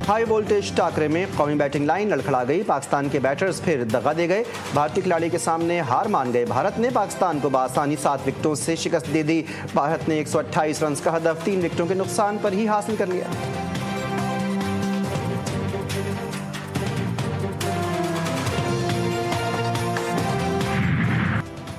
High voltage ٹاکرے میں قومی batting line لڑکھڑا گئی، پاکستان کے بیٹرز پھر دغا دے گئے، بھارتی کھلاڑی کے سامنے ہار مان گئے۔ بھارت نے پاکستان کو بآسانی 7 وکٹوں سے شکست دے دی۔ بھارت نے 128 رنز کا ہدف 3 وکٹوں کے نقصان پر ہی حاصل کر لیا۔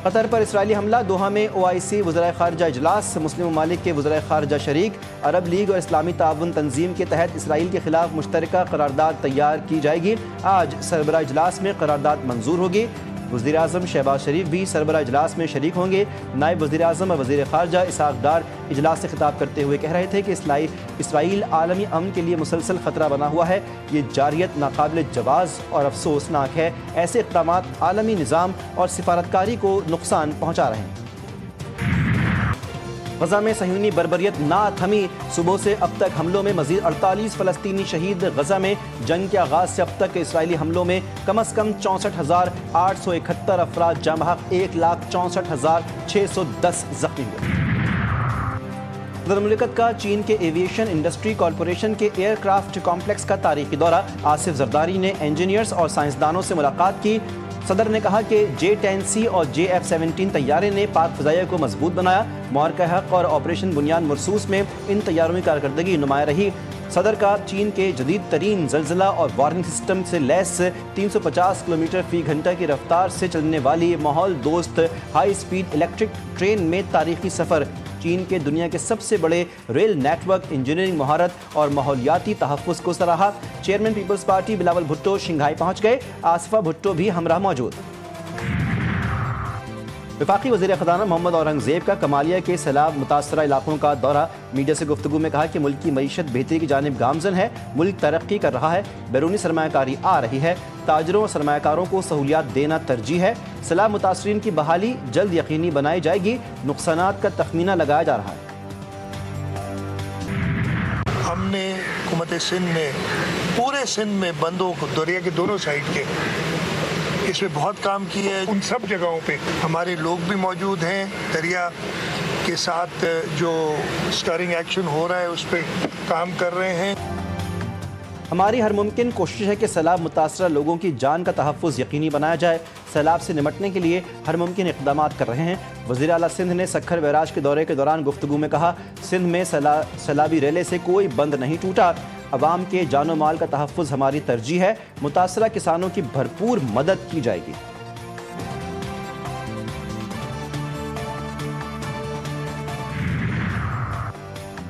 قطر پر اسرائیلی حملہ، دوحہ میں OIC وزرائے خارجہ اجلاس، مسلم ممالک کے وزرائے خارجہ شریک، عرب لیگ اور اسلامی تعاون تنظیم کے تحت اسرائیل کے خلاف مشترکہ قرارداد تیار کی جائے گی۔ آج سربراہ اجلاس میں قرارداد منظور ہوگی۔ وزیر اعظم شہباز شریف بھی سربراہ اجلاس میں شریک ہوں گے۔ نائب وزیر اعظم اور وزیر خارجہ اسحاق ڈار اجلاس سے خطاب کرتے ہوئے کہہ رہے تھے کہ اسرائیل عالمی امن کے لیے مسلسل خطرہ بنا ہوا ہے۔ یہ جارحیت ناقابل جواز اور افسوسناک ہے۔ ایسے اقدامات عالمی نظام اور سفارتکاری کو نقصان پہنچا رہے ہیں۔ غزہ میں صہیونی بربریت نہ تھمی، صبح سے اب تک حملوں میں مزید 48 فلسطینی شہید۔ غزہ میں جنگ کے آغاز سے اب تک اسرائیلی حملوں میں کم از کم 64,871 افراد جاں بحق، 1,64,610 زخمی ہوئے۔ صدر مملکت کا چین کے ایویشن انڈسٹری کارپوریشن کے ایئر کرافٹ کمپلیکس کا تاریخی دورہ، آصف زرداری نے انجینئرز اور سائنسدانوں سے ملاقات کی۔ صدر نے کہا کہ J-10C اور JF-17 طیارے نے پاک فضائیہ کو مضبوط بنایا۔ معرکہ حق اور آپریشن بنیاد مرصوص میں ان طیاروں کی کارکردگی نمایاں رہی۔ صدر کا چین کے جدید ترین زلزلہ اور وارننگ سسٹم سے لیس 350 کلومیٹر فی گھنٹہ کی رفتار سے چلنے والی ماحول دوست ہائی سپیڈ الیکٹرک ٹرین میں تاریخی سفر۔ چین کے دنیا کے سب سے بڑے ریل نیٹ ورک، انجینئرنگ مہارت اور ماحولیاتی تحفظ کو سراہا۔ چیئرمین پیپلز پارٹی بلاول بھٹو شنگھائی پہنچ گئے، آصفہ بھٹو بھی ہمراہ موجود۔ وفاقی وزیر خزانہ محمد اورنگزیب کا کمالیہ کے سیلاب متاثرہ علاقوں کا دورہ، میڈیا سے گفتگو میں کہا کہ ملک کی معیشت بہتری کی جانب گامزن ہے، ملک ترقی کر رہا ہے، بیرونی سرمایہ کاری آ رہی ہے، تاجروں اور سرمایہ کاروں کو سہولیات دینا ترجیح ہے، سیلاب متاثرین کی بحالی جلد یقینی بنائی جائے گی، نقصانات کا تخمینہ لگایا جا رہا ہے۔ ہم نے حکومت سندھ میں پورے سندھ میں بندوں کو دریا کے دونوں سائڈ کے اس میں بہت کام کیا ہے۔ ان سب جگہوں پہ ہمارے لوگ بھی موجود ہیں، دریا کے ساتھ جو سٹرنگ ایکشن ہو رہا ہے اس پہ کام کر رہے ہیں۔ ہماری ہر ممکن کوشش ہے کہ سیلاب متاثرہ لوگوں کی جان کا تحفظ یقینی بنایا جائے، سیلاب سے نمٹنے کے لیے ہر ممکن اقدامات کر رہے ہیں۔ وزیر اعلیٰ سندھ نے سکھر بیراج کے دورے کے دوران گفتگو میں کہا، سندھ میں سیلابی ریلے سے کوئی بند نہیں ٹوٹا، عوام کے جان و مال کا تحفظ ہماری ترجیح ہے، متاثرہ کسانوں کی بھرپور مدد کی جائے گی۔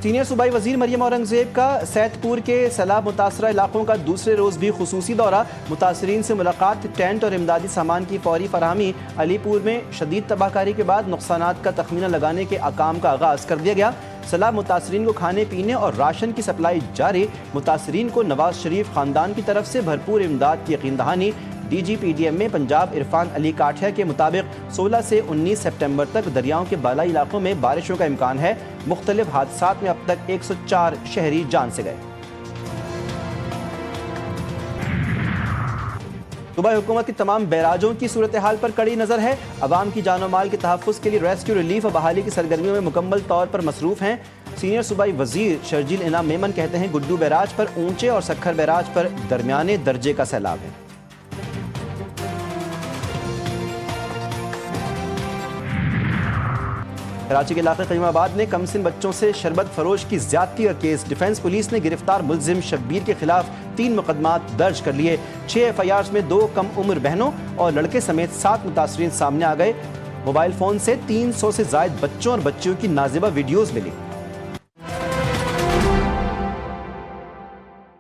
سینئر صوبائی وزیر مریم اورنگزیب کا سیت پور کے سیلاب متاثرہ علاقوں کا دوسرے روز بھی خصوصی دورہ، متاثرین سے ملاقات، ٹینٹ اور امدادی سامان کی فوری فراہمی۔ علی پور میں شدید تباہ کاری کے بعد نقصانات کا تخمینہ لگانے کے کام کا آغاز کر دیا گیا۔ سیلاب متاثرین کو کھانے پینے اور راشن کی سپلائی جاری، متاثرین کو نواز شریف خاندان کی طرف سے بھرپور امداد کی یقین دہانی۔ DGPDM میں پنجاب عرفان علی کاٹھیا کے مطابق 16 سے 19 سپٹمبر تک دریاؤں کے بالائی علاقوں میں بارشوں کا امکان ہے۔ مختلف حادثات میں اب تک 104 شہری جان سے گئے۔ صوبائی حکومت کی تمام بیراجوں کی صورتحال پر کڑی نظر ہے، عوام کی جان و مال کے تحفظ کے لیے ریسکیو، ریلیف اور بحالی کی سرگرمیوں میں مکمل طور پر مصروف ہیں۔ سینئر صوبائی وزیر شرجیل انعام میمن کہتے ہیں، گڈو بیراج پر اونچے اور سکھر بیراج پر درمیانے درجے کا سیلاب ہے۔ کراچی کے علاقے قیم آباد میں کم سن بچوں سے شربت فروش کی زیادتی اور کیس، ڈیفنس پولیس نے گرفتار ملزم شبیر کے خلاف 3 مقدمات درج کر لیے۔ 6 FIRs میں 2 کم عمر بہنوں اور لڑکے سمیت 7 متاثرین سامنے آ گئے۔ موبائل فون سے 300 سے زائد بچوں اور بچیوں کی نازیبہ ویڈیوز ملی۔